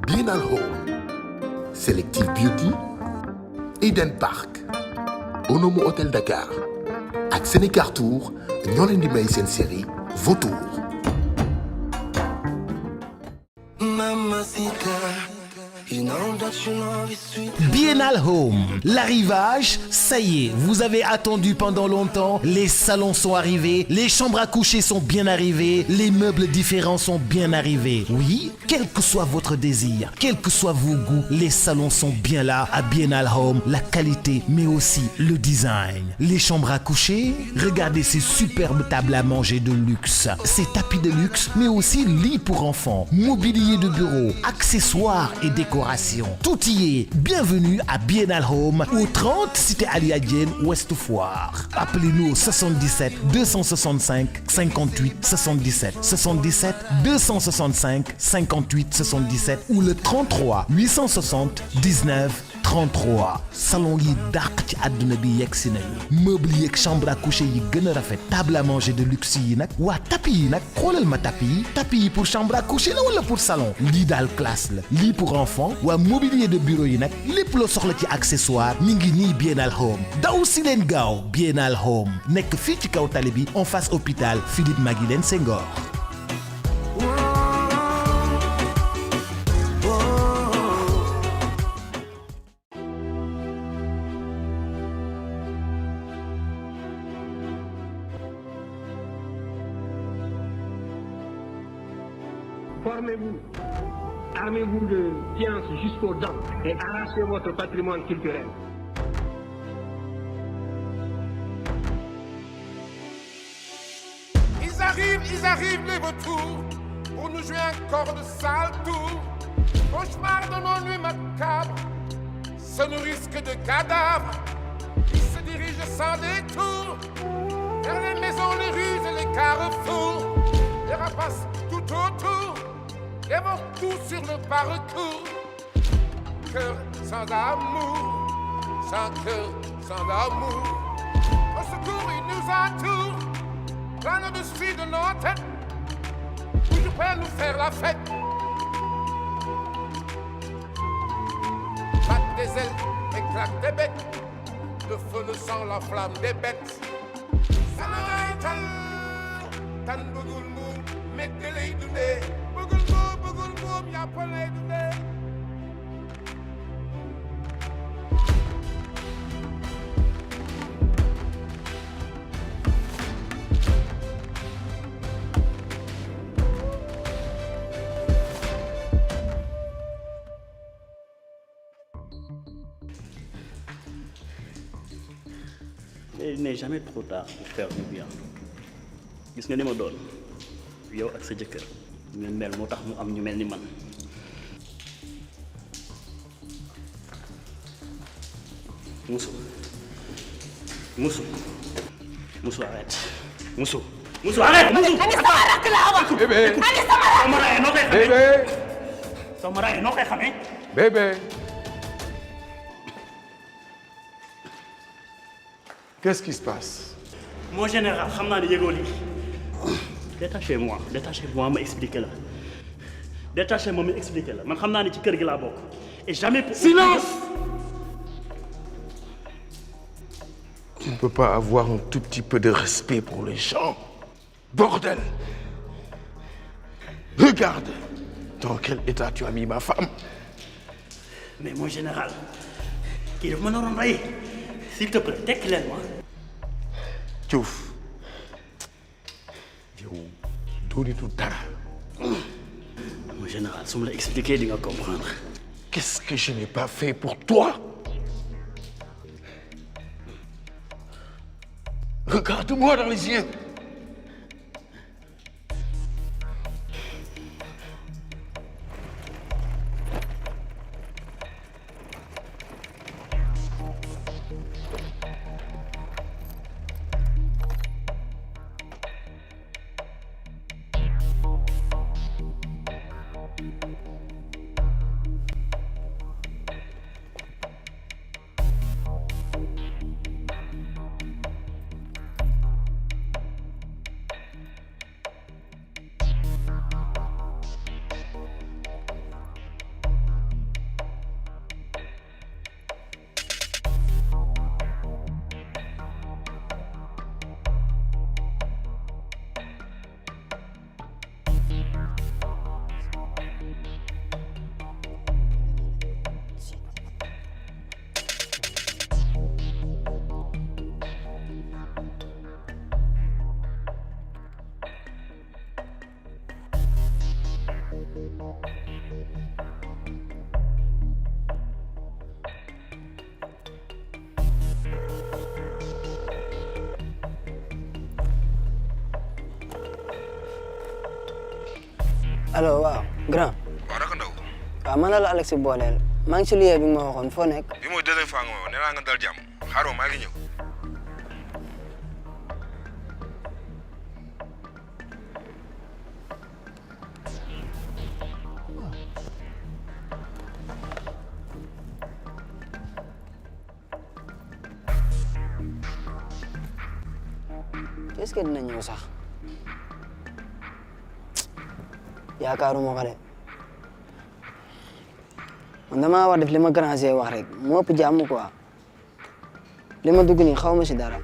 Bienal Home, Selective Beauty, Eden Park, Onomo Hôtel Dakar ak Sénécartour ñoo leen di may seen série Vautour. Bienal Home, l'arrivage, ça y est, vous avez attendu pendant longtemps, les salons sont arrivés, les chambres à coucher sont bien arrivées, les meubles différents sont bien arrivés. Oui, quel que soit votre désir, quels que soient vos goûts, les salons sont bien là à Bienal Home, la qualité mais aussi le design. Les chambres à coucher, regardez ces superbes tables à manger de luxe, ces tapis de luxe mais aussi lits pour enfants, mobilier de bureau, accessoires et décorations. Tout y est. Bienvenue à Bienal Home au 30 Cité Ali Adienne Ouest Foire. Appelez-nous au 77 265 58 77 77 265 58 77 ou le 33 860 19 33. Salon yi dàq ci àdduna bi yegg si nañu. Meuble yeeg chambre à coucher yi gën a rafet. Table à manger de luxe yi nag. waa tapis yi nag xoolal ma tapis yi. tapis yi pour chambre à coucher la wala pour salon. lii daal classe la. lii pour enfant. waa mobilier de bureau yi nag. lépp loo soxla ci accessoire mi ngi nii Bienal Home. daw si leen gaaw Bienal Home. nekk fii ci kaw tali bi en face hôpital Philippe Maguilène Senghor. Formez-vous, armez-vous de science jusqu'aux dents et arrachez votre patrimoine culturel. Ils arrivent les vautours pour nous jouer encore de sale tour. Cauchemar de nos nuits macabres, se nourrissent que de cadavres. Ils se dirigent sans détour vers les maisons, les rues et les carrefours. Les rapaces tout autour dévorent tout sur le parcours. Cœur sans amour, sans cœur, sans amour. Au secours, ils nous entourent, planent au-dessus de nos têtes, où je peux nous faire la fête. Battent des ailes et claquent des becs, le feu, le sang, la flamme des bêtes. Ça me tan bëggul moom métti lay dundee bëggul moom yàpp lay dundee. Il n'est jamais trop tard pour faire du bien. gis nga ni ma doon yow ak sa jëkkër ñu mel moo tax mu am ñu mel ni man. Musu arrête. Musu arrête. Ani sama rakk laa wax. Bébé. Ani sama rakk. soo ma rayee noo koy xamee. Bébé. soo ma rayee noo koy xamee. Bébé. Qu'est-ce qui se passe? Mon général xam naa ne yëgoo lii. détachez-moi ma expliquer la. détachez-moi ma expliquer la man xam naa ne ci kër gi laa bokk. et jamais pour. Silence! Tu ne peux pas avoir un tout petit peu de respect pour les gens. Bordel! Regarde dans quel état tu as mis ma femme. mais mon général kii daf ma naroon rey s'il te plaît tekki leen ma. Diouf yow doonitu dara. mon général su ma la expliquer di nga comprendre. Qu'est-ce que je n'ai pas fait pour toi? Regarde-moi dans les yeux. allo waaw grand. waaw naka ndaw. waaw man la Alex booleel maa ngi ci lieu bi ma waxoon foo nekk. bi mooy deuxième fois nga ma wax nee naa nga dal jàmm xaaral maa ngi ñëw. est-ce que dina ñëw sax yaakaaruma ko de man damaa war def li ma grand G wax rek moo ëpp jàmm quoi li ma dugg nii xaw ma si dara.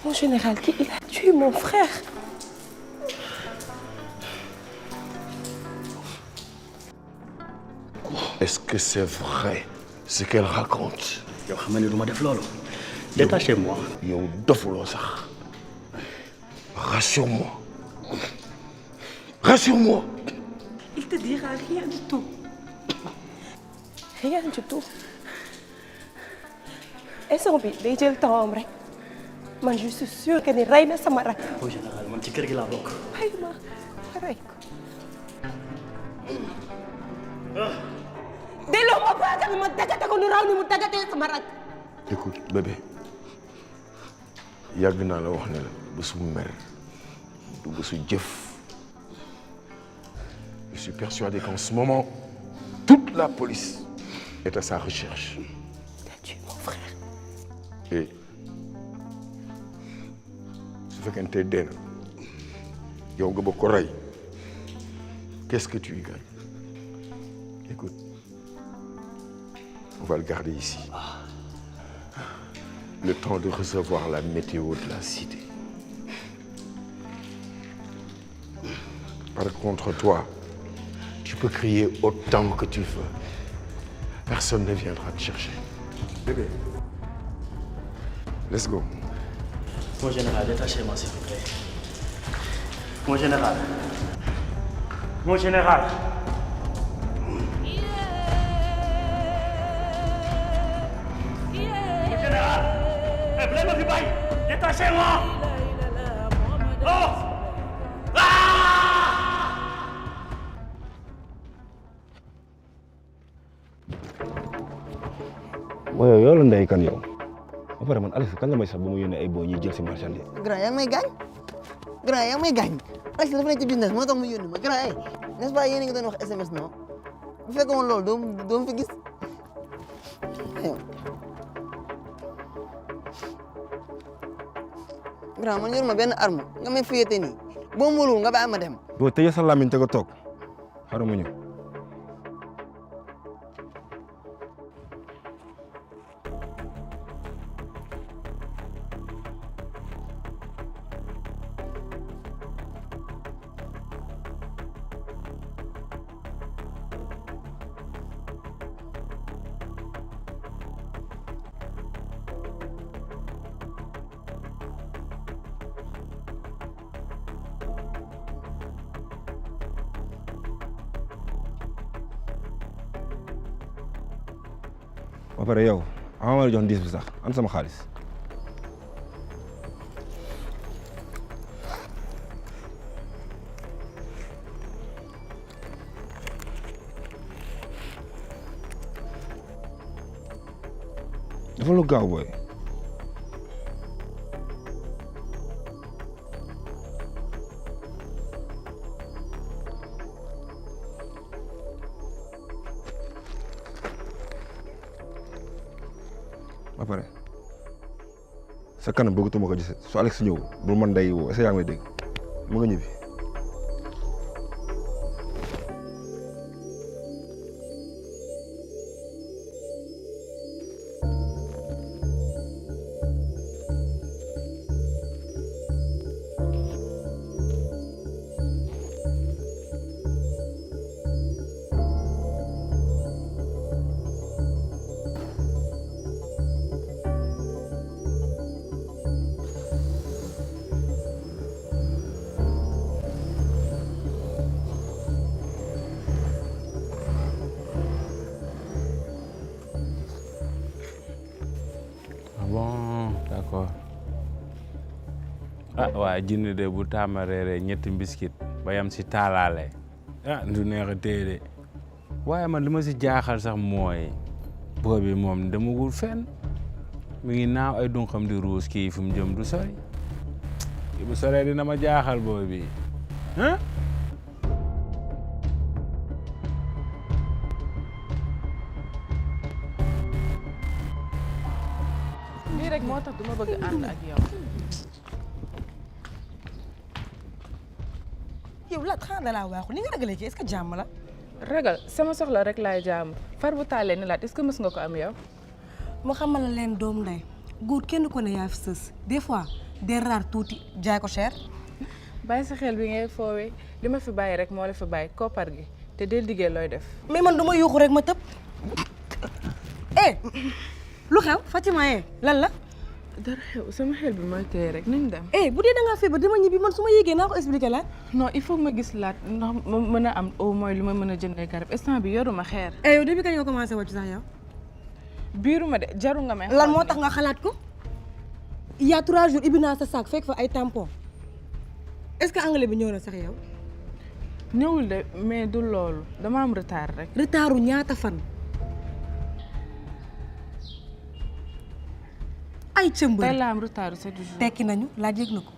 Mon général, il a tué mon frère. Est-ce que c'est vrai ce qu'elle raconte? yow xam nga ni du ma def loolu. détachez-moi. yow dofuloo sax. Rassure-moi. Rassure-moi. Il te dira rien du tout. Rien du tout. instant bi day jël temps rek man je suis sûre que ni rey na sama rak. au général man ci kër gi laa bokk. ay ma rey ko. delloo ma baaga bi ma dagate ko nu raw ni mu dagatee sama rak. Écoute bébé yàgg naa la wax ne la bésu mer du bésu jëf. Je suis persuadé qu'en ce moment toute la police est à sa recherche. Tu as tué mon frère. Et su fekkente dee na yow nga bëgg ko rey qu'est-ce que tu y gagnes? Écoute, on va le garder ici. Le temps de recevoir la météo de la cité. Par contre, toi, tu peux crier autant que tu veux. Personne ne viendra te chercher. Bébé, let's go. Mon général, détachez-moi s'il vous plaît. Mon général. Mon général. Mon général. Eh, vous l'avez vu, bye. Détachez-moi. Oh. waaye yow la ndey kan yow ba pare man Alex kan la may sax ba mu yónnee ay boo ñuy jël si marchandise. grand yaa ngi may gaañ grand yaa ngi may gaañ Alex dafa nekk ci business moo tax mu yónni ma grand ay n'est-ce pas yéen a ngi doon wax SMS non bu fekkoon loolu doo fi gis grand man yor ma benn arme nga may fuyete nii boo mënul nga bàyyi ma dem. boo tëjee sa làmmiñ te nga toog xaaral ma ñëw. ba pare yow ama ma la jox 10 bi sax an sama xaalis. dafa lu gaaw booy. ba pare sa kanam bëggatuma ko gis su Alex ñëw bul man day woo est-ce que yaa ngi may dégg mu nga ñibbi. ah waa jinne de bu tàmbareeree ñetti mbiskit ba yam si taalaale ah du neex a téye de waaye man li ma si jaaxal sax mooy boobi moom demagul fenn mi ngi naaw ay dunxam di ruus kii fu mu jëm du sori bu soree dina ma jaaxal boobi ah lii rek moo tax duma bëgg ànd ak yow. yow Lat xanaa dalaa waaxu ni nga ragalee ci est-ce que jàmm la. ragal sama soxla rek laay jaamu far bu taalee ni Lat est-ce que mës nga ko am yow. mu xamal la leen doom ndey góor kenn ko ne yaa fi sës des fois des raar tuuti jaay ko cher. bàyyi sa xel bi ngay foowee li ma fi bàyyi rek moo la fi bàyyi koppar gi te del liggéey looy def. mais man du ma yuuxu rek ma tëb. lu xew Fatima lan la. dara xew sama xel bi mooy tey rek nañ dem. bu dee da ngaa feebar dama ñibbi man su ma yéegee naa ko expliqué la. non il faut ma gis Lat ndax ma mën a am au moins lu ma mën a jëndee garab instant bi yoruma xeer. yow depuis kañ nga commencé wàcc sax yow. biiruma de jaru nga may. lan moo tax nga xalaat ko. il y a 3 jours ibbi naa sa sac fekk fa ay tampon est-ce que anglais bi ñëw na sax yow. ñëwul de mais du loolu dama am retard rek. retardu ñaata fan. ay cëmb tey laa am retard 7 jours. tekki nañu laaj yëg na ko.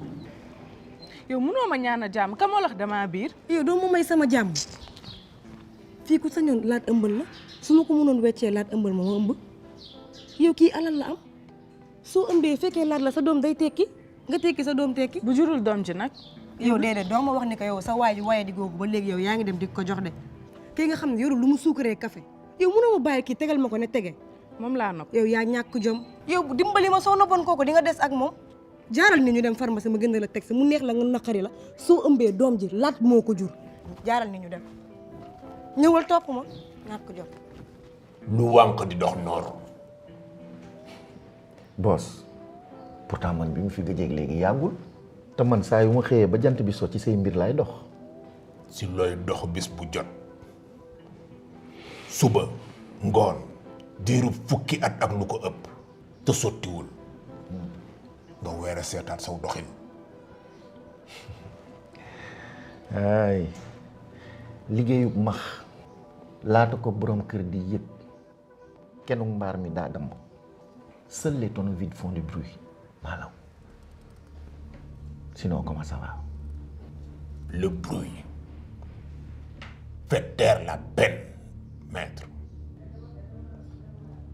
yow mënoo ma ñaan a jàmm ka moo lax damaa biir. yow doo ma may sama jàmm. fii ku sañoon Lat ëmbal la su ma ko mënoon weccee Lat ëmbal ma ëmb. yow kii alal la am soo ëmbee fekkee Lat la sa doom day tekki nga tekki sa doom tekki. bu jurul doom ji nag. yow déedéet doo ma wax ni ko yow sa waay ji waaye di googu ba léegi yow yaa ngi dem di ko jox de. kii nga xam ne yorul lu mu suukaree café yow mënoo ma bàyyi kii tegal ma ko ne tege. moom laa nopp. yow yaa ñàkk jom. yow dimbali ma soo noppoon kooku di nga des ak moom. jaaral ni ñu dem pharmacie ma gëndal la teg mu neex la nga naqari la soo ëmbee doom ji Lat moo ko jur jaaral ni ñu dem ñëwal topp ma ñàkk jom. lu wànq di dox noor. boss pourtant man bi mu fi gëjeeg léegi yàggul te man saa yu ma xëyee ba jant bi so ci say mbir laay dox. si looy dox bis bu jot suba ngoon diiru fukki at ak lu ko ëpp te sottiwul nga weer a seetaat saw doxin. ay liggéeyu max laata ko borom kër di yëg kenn mbaar mi daa damm seuls les tonneaux vides font du bruit maanaam sinon comment ça va. Le bruit fait taire la peine maître.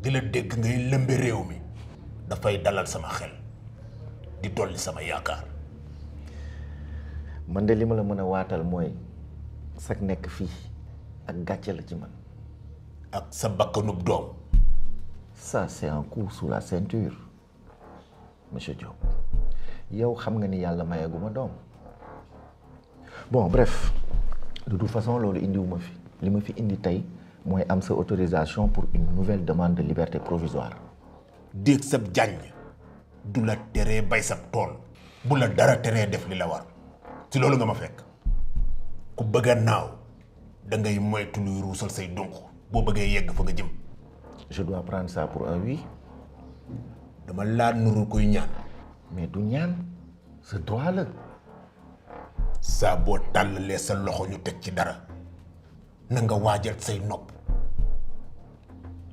di la dégg ngay lëmbe réew mi dafay dalal sama xel di dolli sama yaakaar. man de li ma la mën a waatal mooy sag nekk fii ak gàcce la ci man. ak sa bakkanub doom. ça c'est un coup sous la ceinture monsieur Diop yow xam nga ni yàlla mayaguma doom. bon bref de toute façon loolu indiwuma fi li ma fi indi tey mooy am sa autorisation pour une nouvelle demande de liberté provisoire. déeg sab jànj du la teree bay sab tool bu la dara teree def li la war ci loolu nga ma fekk ku bëgg a naaw da ngay moytu luy ruusal say dunq boo bëggee yegg fa nga jëm. je dois prendre ça pour un oui. dama laa nuru koy ñaan. mais du ñaan sa droit la. saa boo tàllalee sa loxo ñu teg ci dara na nga waajal say nopp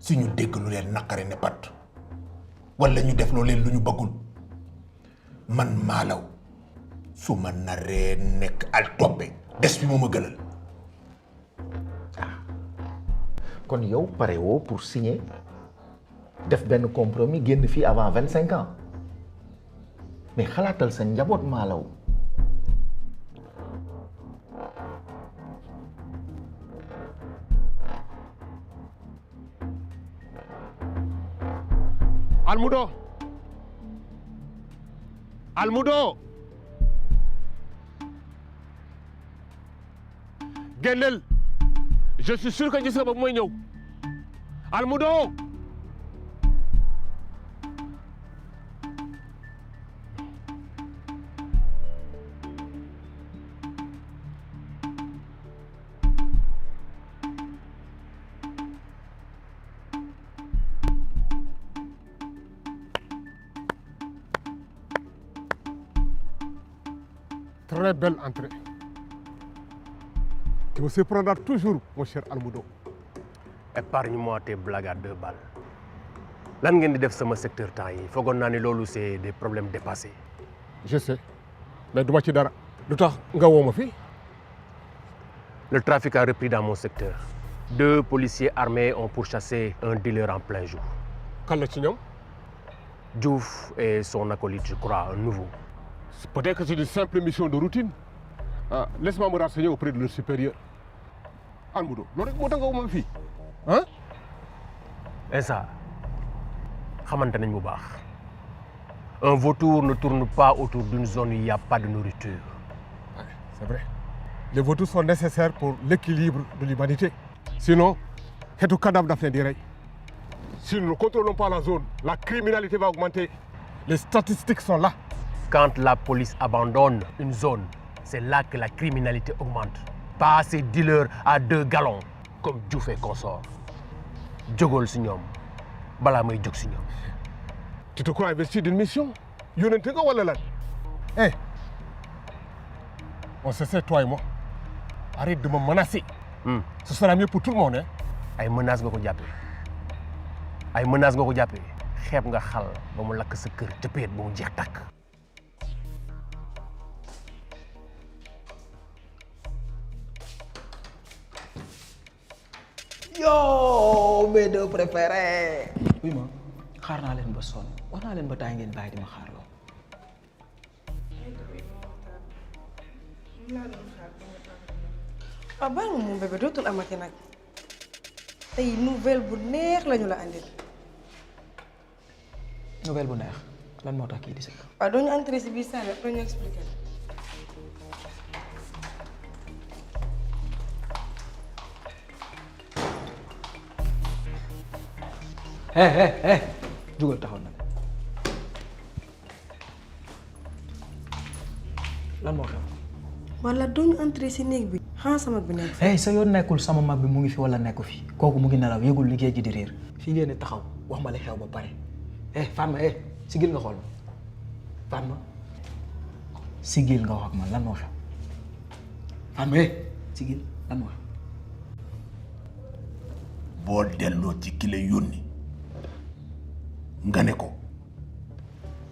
si ñu dégg lu leen naqare ne pat wala ñu def loo leen lu ñu bëggul man maalaw su ma naree nekk al toppe des fi moo ma gënal. kon yow pare woo pour signer def benn compromis génn fii avant 25 ans mais xalaatal sa njaboot maalaw. Almudo Almudo génneel je suis sûr que gis nga ba mooy ñëw Almudo Très belle entrée. Tu me surprendras toujours, mon cher Almudo. Épargne-moi tes blagues à 2 balles. Lan ngeen di def sama secteur temps yi foogoon naa ne loolu c'est des problèmes dépassés. Je sais, mais duma ci dara. Lu tax nga woo ma fii. Le trafic a repris dans mon secteur. 2 policiers armés ont pourchassé un dealer en plein jour. Kan la ci ñoom? Diouf et son acolyte, je crois, un nouveau. Peut-être que c'est une simple mission de routine. Ah, laisse-moi me renseigner auprès de leur supérieur. Almudo, loolu rek moo tax nga woo ma fii. Hein? Et ça, xamante nañ bu baax. Un vautour ne tourne pas autour d'une zone où il n'y a pas de nourriture. Ouais, c'est vrai. Les vautours sont nécessaires pour l'équilibre de l'humanité. Sinon, xeetu cadavre daf leen di rey. Si nous ne contrôlons pas la zone, la criminalité va augmenter. Les statistiques sont là. Quand la police abandonne une zone, c'est là que la criminalité augmente. Pas ces dealers à 2 galons comme Diouf et consort. Jógol si ñoom balaa may jóg si ñoom. Tu te crois investi d'une mission? Yónnente nga wala lan? Eh, on se sait toi et moi. Arrête de me menacer. Ce sera mieux pour tout le monde, hein? Ay menaces nga ko jàppee. Ay menaces nga ko jàppee. Xeeb nga xal ba mu lakk sa kër ca péet ba mu jeex tàkk. Yo, mes 2 préférés. Oui ma xaar naa leen ba sonn wax naa leen ba taay ngeen bàyyi di ma xaar loo. waaw baal ma moom bébé dootul amati nag tey nouvelle bu neex lañu la andil. nouvelle bu neex lan moo tax kii di si. waaw doo ñu entré si biir salle doo ñu expliqué. jugal taxaw nag lan moo xew. wala doo ñu entré si néeg bi xanaa sama bi nekk. sa yoon nekkul sama mag bi mu ngi fi wala nekku fi kooku mu ngi nelaw yëgul liggéey ji di réer fii ngeen di taxaw wax ma li xew ba pare. Fatma sigil nga xool ma Fatma sigil nga wax ak man lan moo xew Fatma sigil lan moo xew. boo delloo ci ki la yónni nga ne ko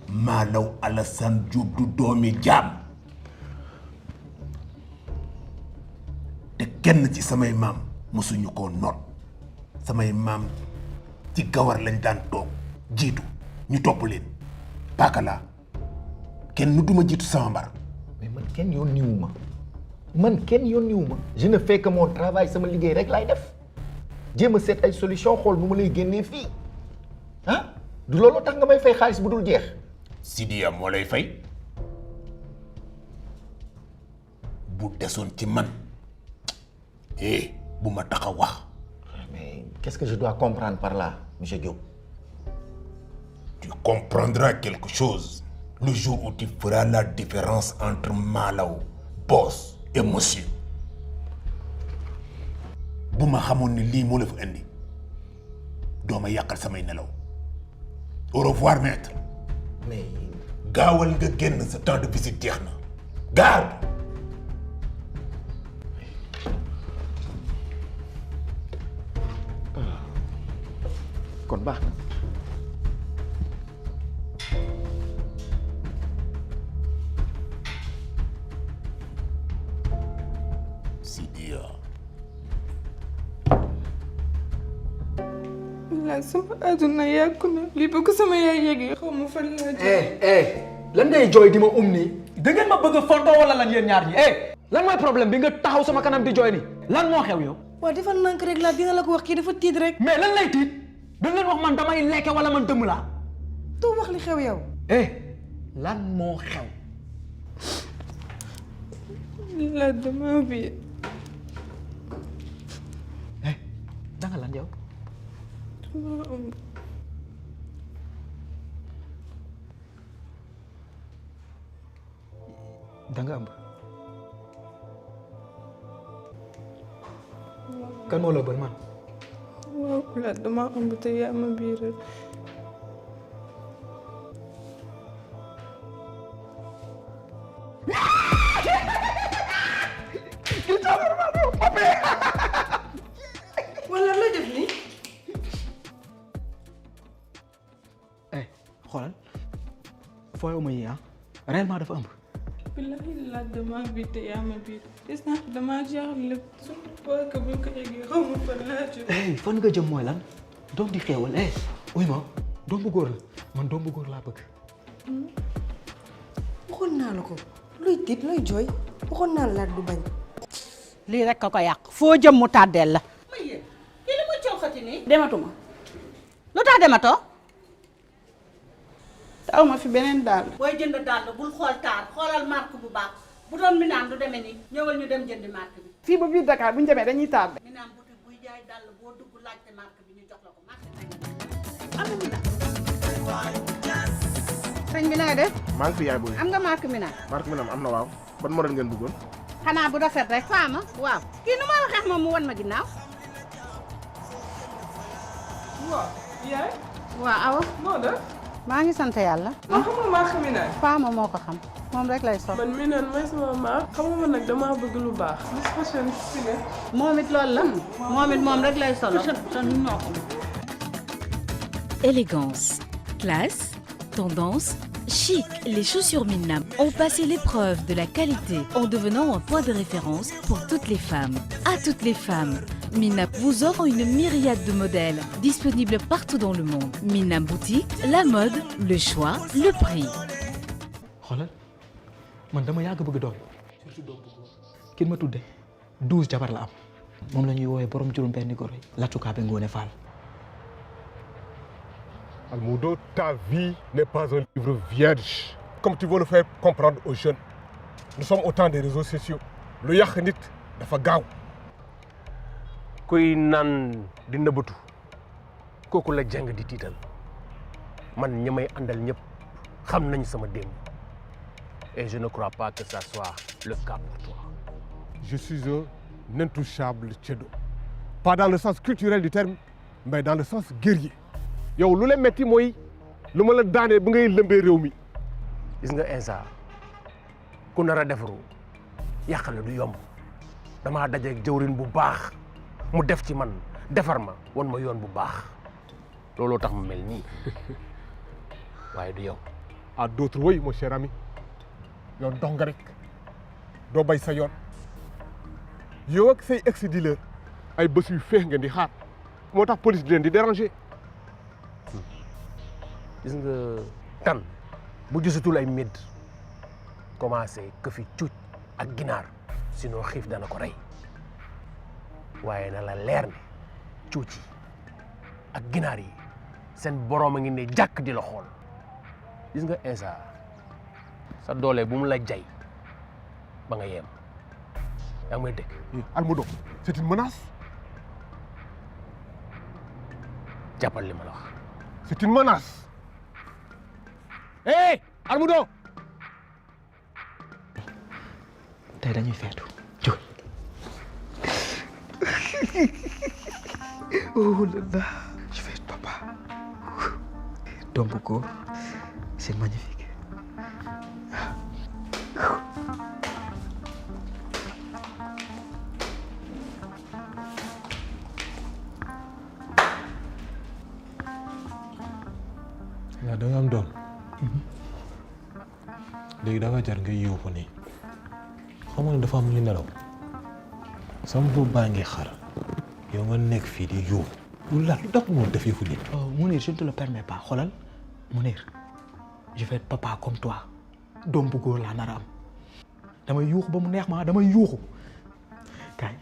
Malaw Alassane Diop du doomi jaam te kenn ci samay maam mosuñu koo noot samay maam ci gawar lañ daan toog jiitu ñu topp leen paaka laa kenn duma jiitu sama mbar. mais man kenn yónniwuma je ne fais que mon travail sama liggéey rek laay def jéem a seet ay solution xool bu ma lay génnee fii ah du loolu tax nga may fay xaalis bu dul jeex. Sidiya moo lay fay bu desoon ci man bu ma tax a wax. mais qu'est-ce que je dois comprendre par là monsieur Diop. Tu comprendras quelque chose le jour où tu feras la différence entre Malaw boss et monsieur. bu ma xamoon ni lii moo la fa indi doo ma yàqal samay nelaw. Au revoir maître. mais gaawal nga génn sa temps de visite jeex na garde. kon baax na. Sidiya. la sama àdduna yàqu na lii bëgg sama yaay yéegi xaw ma fan laa lan ngay jooy di ma nii da ngeen ma bëgg a fontoo wala lan yéen ñaar ñi lan mooy problème bi nga taxaw sama kanam di jooy ni lan moo xew yow. waaw defal nank rek laa dina la ko wax kii dafa tiit rek. mais lan lay tiit dañ leen wax man damay lekke wala man dëmm laa. doo wax li xew yow. lan moo xew. la dama bi. danga lan yow. danga ëmb. kan moo la bëri man. waaw la dama ëmb te yaa ma biiral. wala la def nii. xoolal fooy ma yi réellement dafa ëmb. billahi la dama biir te yaa ma biir gis naa dama jaaxle lépp surtout boo ko buñ ko yeggee xaw ma fan laa jëm. fan nga jëm mooy lan doom di xeewal uy ma doom bu góor la man doom bu góor laa bëgg. waxoon naa la ko luy tiit looy jooy waxoon naa la du bañ. lii rek ka ko yàq foo jëm mu tàddeel la. ma yéen kii li muy coxati nii. dematuma lu tax dematoo. aw ma fi beneen daal. booy jënd dàll bul xool taar xoolal marque bu baax bu doon mi naan du demee nii ñëwal ñu dem jëndi marque bi. fii ba biir Dakar bu ñu demee dañuy tardé. mi naan boutique buy jaay dàll boo dugg laajte marque bi ñu jox la ko marque bi am na mi naan. sëñ bi na nga def. maa ngi fi yaay booy. am nga marque mi naan. marque mi naan am na waaw ban modèle ngeen bëggoon. xanaa bu rafet rek faama waaw kii nu ma waxee moom mu wan ma ginnaaw. waaw yaay. waaw awa. moo def. maa ngi sant yàlla. man xam nga maa xami naa. faama moo ko xam moom rek lay sol. man mi naan mooy sama maa xam nga man nag damaa bëgg lu baax. Miss Fashion si ne. moom it loolu la. moom it moom rek lay solo. Élégance, classe, tendance, chic. Les chaussures Minnam ont passé l'épreuve de la qualité en devenant un point de référence pour toutes les femmes. À toutes les femmes, Minnam vous offre une myriade de modèles disponibles partout dans le monde. Minnam Boutique, la mode, le choix, le prix. xoolal man dama yàgg bëgg doom surtout doom bu góor kin ma tudde 12 jabar la am moom la ñuy woowee borom juróom benni góor yi Latukaabe Ngoone Fall. Almudo, ta vie n'est pas un livre vierge. Comme tu veux le faire comprendre aux jeunes, nous sommes au temps des réseaux sociaux. lu yàq nit dafa gaaw. kuy naan di nëbbatu kooku la jàng di tiital man ñi may àndal ñëpp xam nañ sama démb et je ne crois pas que ça soit le cas pour toi. Je suis un intouchable ceddo. Pas dans le sens culturel du terme, mais dans le sens guerrier. yow lu la metti mooy lu ma la daanee ba ngay lëmbee réew mi. gis nga Insa ku nar a defaru yàq la du yomb damaa dajeeg jëwrin bu baax mu def ci man defar ma wan ma yoon bu baax looloo tax ma mel nii waaye du yow. à d'autres oui mon cher ami yow dox nga rek doo bay sa yoon yow ak say ex dealer ay bés yu feex ngeen di xaar moo tax police di leen di déranger. gis nga tan bu gisatul ay médd commencé que fi cuuc ak ginaar sinon xiif dana ko rey waaye na la leer ne cuuc yi ak ginaar yi seen boroom a ngi ne jàkk di la xool gis nga Insa sa doole bu mu la jay ba nga yem yaa ngi may dégg. Almudo c'est une menace. jàppal li ma la wax. c'est une menace. Hé Almudo. tey dañuy feetu jóg. oh là là je vais être papa. doom bu góor c'est magnifique. waaw da nga am doom léegi dafa jar nga yuuxu nii xam nga ne dafa am ñu nelaw sama boobu baa ngi xar yow nga nekk fii di yuuxu lu la lu tax moo def yëfu nit. Mounir je ne te le permets pas xoolal Mounir je vais être papa comme toi doom bu góor laa nar a am damay yuuxu ba mu neex ma damay yuuxu kaay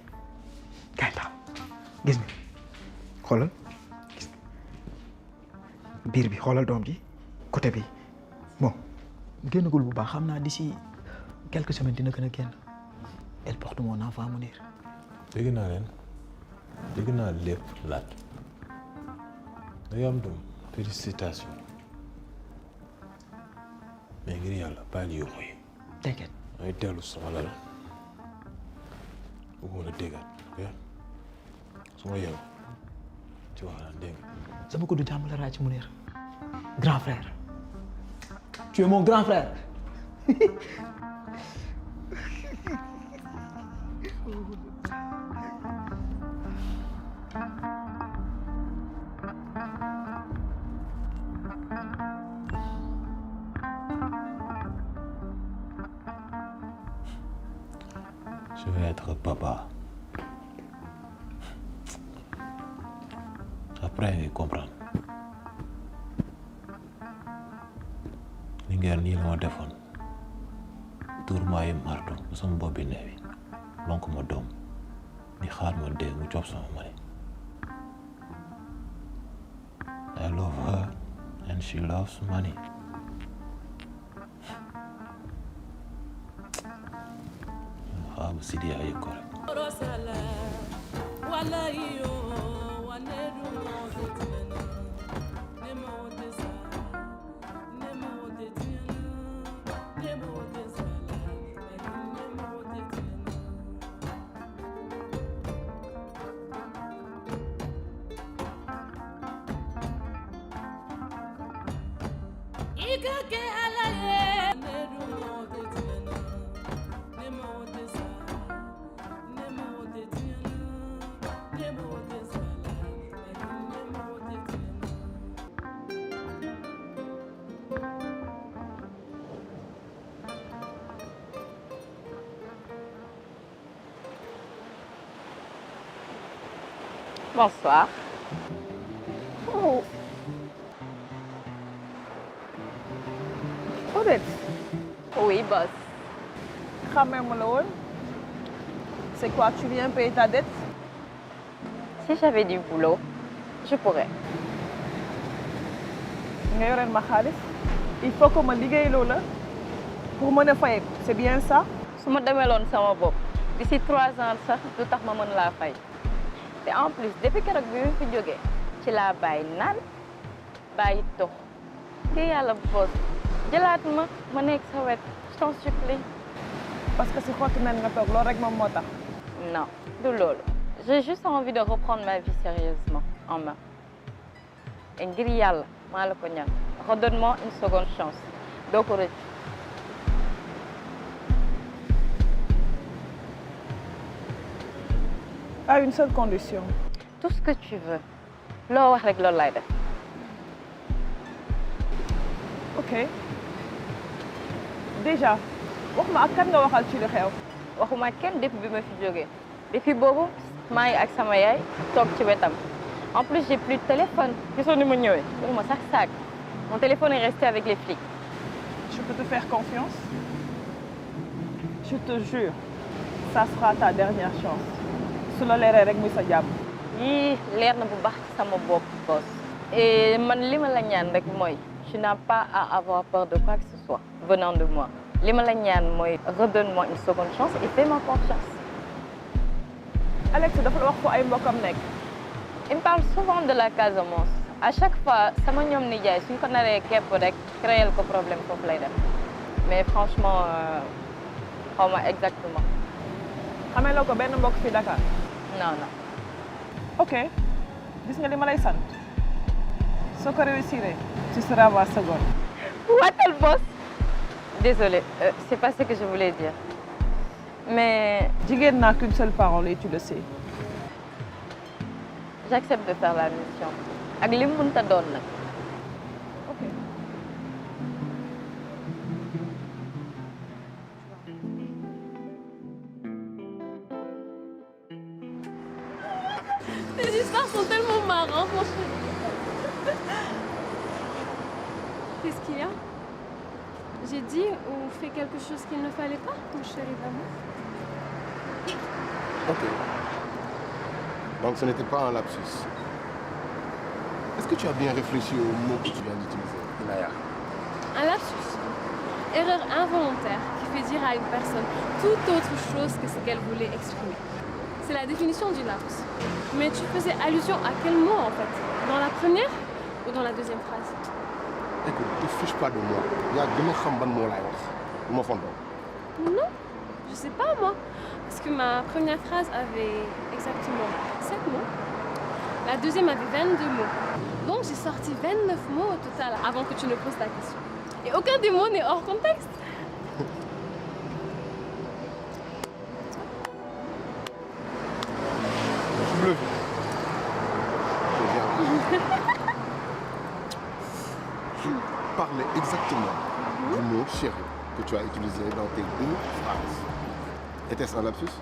kaay taxaw gis nga xoolal gis nga biir bi xoolal doom ji côté bi bon génnagul bu baax xam naa d'ici quelques semaines dina gën a génn elle porte mon enfant Mounir. dégg naa leen dégg naa lépp laat day am doom félicitation mais ngir yàlla bàyyi yuuxu yi. t'inquiète. ay dellu sama lal bëggoon a déggaat ok su ma yow ci waxtaan dégg nga. sama ko du jàmm la raaj Mounir grand frère tu es mon grand frère. Je vais être papa. Après, comprendre. li ngeen nii la ma defoon tuur maa yi marto ba sama bopp bi neewi lonk ma doom di xaar ma dee mu cob sama mani. I love her and she loves money. xaabu Sidi yaa yëg ko rek. Bonsoir. Oh. Odette. Oui, boss. C'est quoi, tu viens payer ta dette? Si j'avais du boulot, je pourrais. Il faut que je ligue là pour me faire. C'est bien ça? Si je demande sama bopp, d'ici 3 ans, ça, tout à fait, je la fay. Et en plus, depuis que je suis venu, je suis bàyyi naan bàyyi tox te yàlla boss jëlaat ma nekk sa wet, je t'en supplie. Parce que si xottu nen nga toog loolu rek moom moo tax. Non, du loolu. J'ai juste envie de reprendre ma vie sérieusement en main. Et ngir yàlla maa la ko ñaan, redonne-moi une seconde chance. doo ko rëcc. À une seule condition. Tout ce que tu veux. loo wax rek loolu lay def. Ok. Déjà, waxuma ak kan nga waxal ci li xew. waxuma kenn depuis bi ma fi jógee. depuis boobu maa ngi ak sama yaay toog ci wetam. En plus, j'ai plus de téléphone. Gisoo ni ma ñëwee. waxuma sax saag. Mon téléphone est resté avec les flics. Je peux te faire confiance? Je te jure, ça sera ta dernière chance. su la leeree rek muy sa jàmm. yii leer na bu baax ci sama bopp boss. Et man li ma la ñaan rek mooy tu n'as pas à avoir peur de quoi que ce soit venant de moi. li ma la ñaan mooy redonne-moi une seconde chance et fais-moi confiance. Alex dafa la wax ko ay mbokkam nekk. Il me parle souvent de la Casamance. À chaque fois sama ñoom nijaay suñ ko naree képp rek créer ko problème foofu lay def. Mais franchement xaw ma exactement. xamee loo ko benn mbokk fii Dakar. Non, non. Ok. Gis nga li ma lay sant. soo ko réussiree, tu seras ma seconde. Watal boss. Désolée, c'est pas ce que je voulais dire. Mais jigéen n'a qu'une seule parole et tu le sais. J'accepte de faire la mission. Ak li mu mënta doon nag. Ok. Tes histoires sont tellement marrantes, mon chéri. Qu'est-ce qu'il y a? J'ai dit ou fait quelque chose qu'il ne fallait pas, mon chéri d'amour. Ok. Donc ce n'était pas un lapsus. Est-ce que tu as bien réfléchi au mot que tu viens d'utiliser, Inaya? Un lapsus. Erreur involontaire qui fait dire à une personne toute autre chose que ce qu'elle voulait exprimer. C'est la définition du lapsus. Mais tu faisais allusion à quel mot en fait? Dans la première ou dans la deuxième phrase? Écoute, ne te fiche pas de moi. Il y a des mots Non, je sais pas moi. Parce que ma première phrase avait exactement 7 mots. La deuxième avait 22 mots. Donc j'ai sorti 29 mots au total avant que tu ne poses ta question. Et aucun des mots n'est hors contexte. chérie que tu as utilisé dans tes 2 phrases. Était-ce un lapsus?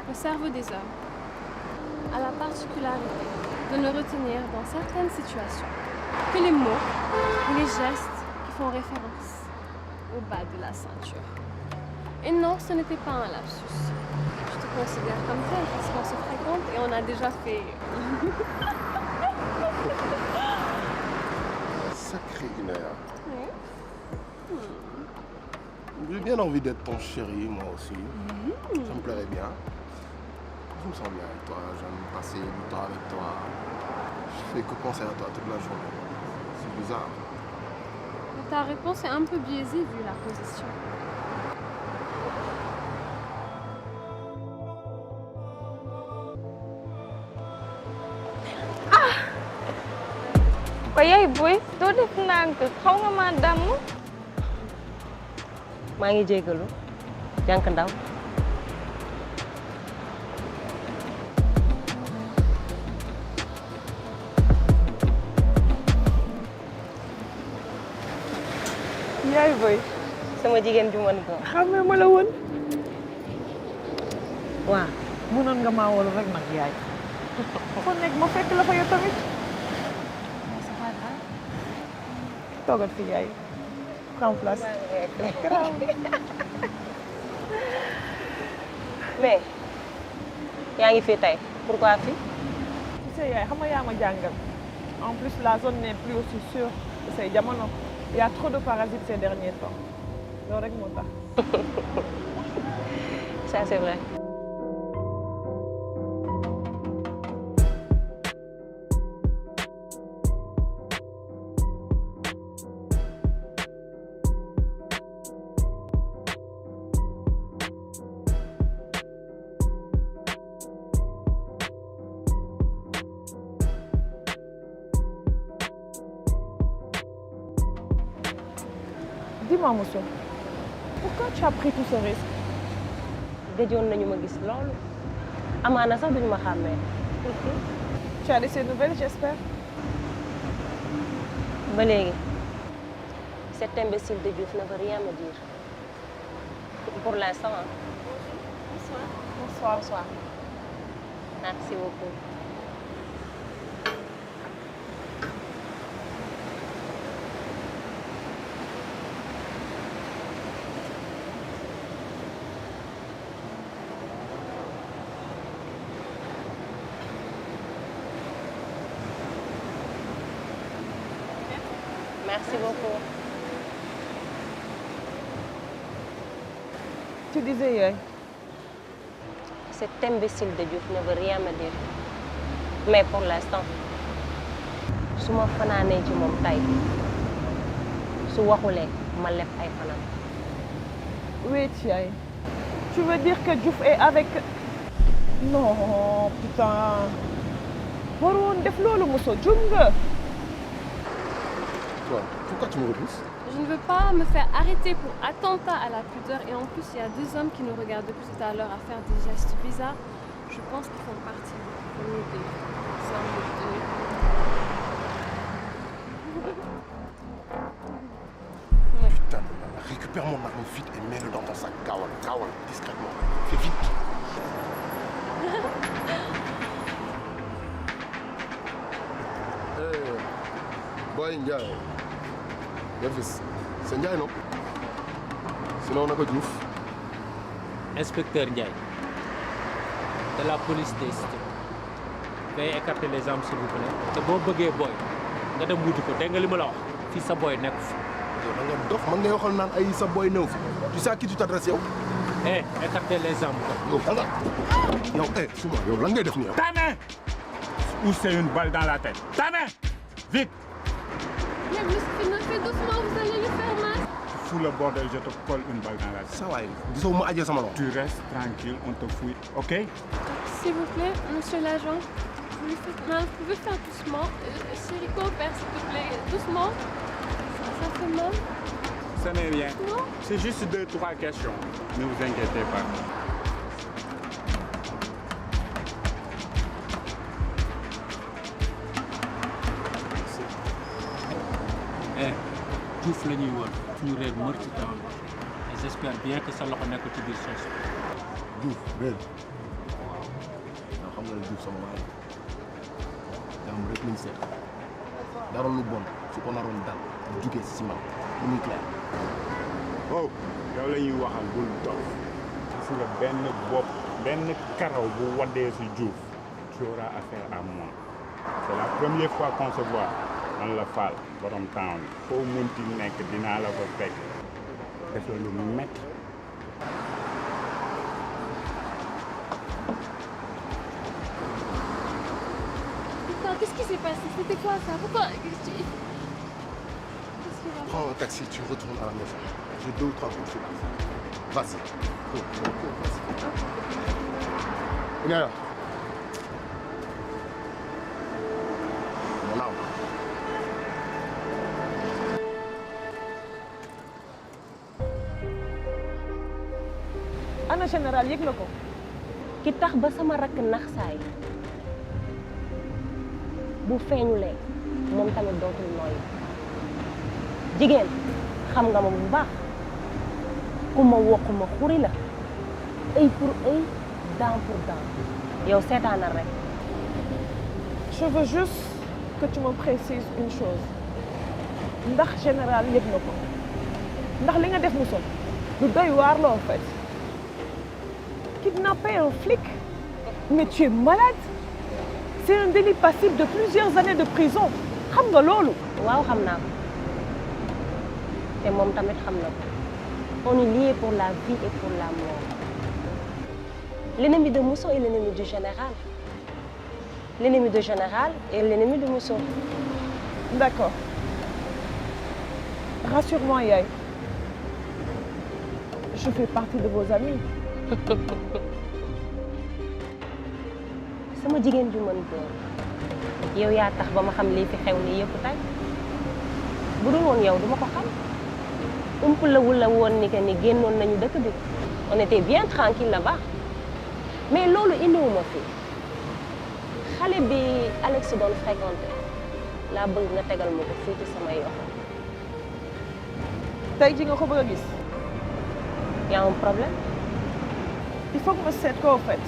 Le cerveau des hommes a la particularité de ne retenir dans certaines situations que les mots ou les gestes qui font référence au bas de la ceinture. Et non, ce n'était pas un lapsus. Je te considère comme tel parce qu'on se fréquente et on a déjà fait... Sacré une heure. J'ai bien envie d'être ton chéri, moi aussi. Ça me plairait bien. Je me sens bien avec toi, j'aime passer du temps avec toi. Je fais que penser à toi toute la journée. C'est bizarre. Ta réponse est un peu biaisée vu la position. yaay boy doo def ndànk xaw nga ma damm. maa ngi jégalu jànk ndaw. yaay boy sama jigéen ju mën ko. xamee ma la woon. waaw mënoon nga maa wolu rek nag yaay. kon nekk ma fekk la fa yow tamit. toogal fi yaay. prends place. mais yaa ngi fii tey pourquoi fii. tu sais yaay xam nga yaa ma jàngal. en plus la zone n'est plus aussi sûre que say jamono. Il y a trop de parasites ces derniers temps. loolu rek moo tax. Ça c'est vrai. Dis-moi, monsieur, pourquoi tu as pris tous ces risques? gëjoon nañu ma gis loolu amaana sax duñu ma xàmmee. Tu as de ces nouvelles, j'espère? ba léegi cet imbécile de Diouf ne veut rien me dire. Pour l'instant. Bonsoir. Bonsoir. Bonsoir. Merci beaucoup. Merci beaucoup. Tu disais hier. Cet imbécile de Diouf ne veut rien me dire. Mais pour l'instant, su ma fanaanee ci moom tey su waxulee ma leb ay fanam. Oui, Thiaye. Tu veux dire que Diouf est avec... Non, putain. waroon def loolu Mousso jum nga. Toi, pourquoi tu me repousses? Je ne veux pas me faire arrêter pour attentat à la pudeur et en plus il y a 2 hommes qui nous regardent depuis tout à l'heure à faire des gestes bizarres. Je pense qu'ils font partie des hommes de tenue. Putain, récupère mon arme vite et mets-le dans ton sac. Kawal, kawal, discrètement. Fais vite. Boy Ndiaye. Yafis, c'est Ndiaye non? Sinon on a pas de Diouf. Inspecteur Ndiaye, de la police des cités. Veuillez écarter les armes s'il vous plaît. te boo bëggee boy nga dem wuti ko dégg nga li ma la wax fii sa boy nekk fi. yow da nga dof man ngay waxal naan ay sa boy néew fi. Tu sais à qui tu t'adresses yow? Eh, écartez les armes. yow da nga yow Souma yow lan ngay def nii yow? Ta main! Ou c'est une balle dans la tête? Ta main! Vite! Mais monsieur, fais doucement, vous allez lui faire mal. Fous le bordel, je te colle une balle dans la tête. Ça va, gisoo ma ajee sama loxo. Tu restes tranquille, on te fouille, ok? S'il vous plaît, monsieur l'agent, vous lui faites mal, vous pouvez faire doucement. Chérie, coopère, s'il te plaît, doucement. Ça fait mal. Ce n'est rien. Non. C'est juste 2-3 questions. Ne vous inquiétez pas. Eh, Diouf la ñuy wër ñu réer mër ci temps et j'espère bien que sa loxo nekkul ci biir sos Diouf réer xam nga ne Diouf sama waay jàmm rek lañ seet dara lu bon su ko naroon dal jugee si man lu muy clair. oh yow la ñuy waxal bul dof gis nga benn bopp benn karaw bu waddee si Diouf tu auras affaire à moi c'est la première fois qu'on se voit man la Fall borom town foo munti nekk dinaa la fa fekk def la lu métti. Qu'est-ce qui s'est passé? C'était quoi ça? Pourquoi? Prends un taxi, tu retournes à la maison. J'ai 2 ou 3 coups de fil à faire. Vas-y. Cours, vas-y. Viens là. Mon arme. ana général yëg na ko. ki tax ba sama rakk nax saay bu feeñulee moom tamit dootul nooyu jigéen xam nga ma bu baax ku ma wokk ma xuri la œil pour œil dent pour dent yow seetaanal rek. je veux juste que tu me précises une chose ndax général yëg na ko ndax li nga def mu sol lu doy waar la en fait. Kidnapper un flic? Mais tu es malade? C'est un délit passible de plusieurs années de prison. Xam nga loolu? waaw xam naa ko te moom tamit xam na ko on est liés pour la vie et pour la mort. L'ennemi de Mousso est l'ennemi du général. L'ennemi du général est l'ennemi de Mousso. D'accord. Rassure-moi, Yaay. Je fais partie de vos amis. sama jigéen ju mën góor yow yaa tax ba ma xam lii fi xew nii yëpp tey bu dul woon yow duma ko xam umpalewul la woon ni que ni génnoon nañu dëkk bi on était bien tranquille là-bas mais loolu indiwuma fi xale bi Alex doon fréquenté laa bëgg nga tegal ma ko fii ci samay yoxo. tey ji nga ko bëgg a gis. y a un problème. Il faut que je sais quoi, en fait.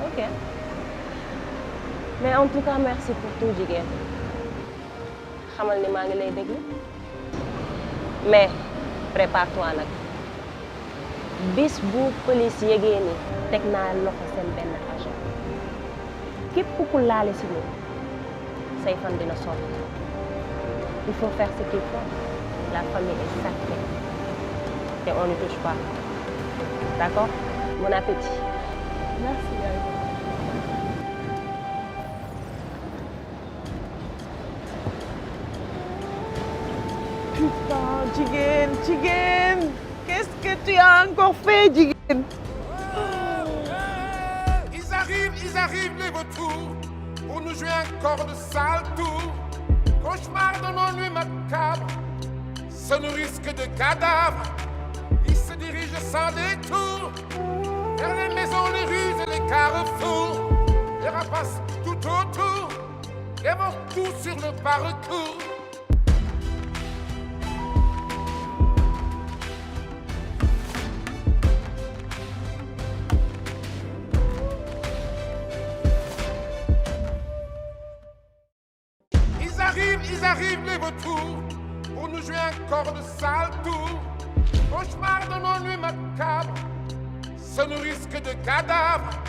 Ok. Mais en tout cas, merci pour tout, jigéen. xamal ni maa ngi lay déglu. mais prépare-toi nag. bis bu police yégee ni teg naa loxo seen benn agent. képp ku laale si ñun say fan dina sonn. il faut faire ce qu'il faut. La famille est sacrée. Et on ne touche pas. D'accord? Bon appétit. Merci, Yaay. Putain, Jigéen, qu'est-ce que tu as encore fait, Jigéen? Ils arrivent les vautours pour nous jouer encore de sale tour. Cauchemar de nos nuits macabres, se nourrissent que de cadavres. Ils se dirigent sans détour vers les maisons, les rues et les carrefours. Les rapaces tout autour, les morts tout sur le parcours. Ils arrivent les vautours pour nous jouer encore de sale tour. Cauchemar de nos nuits macabres, se nourrissent que de cadavres.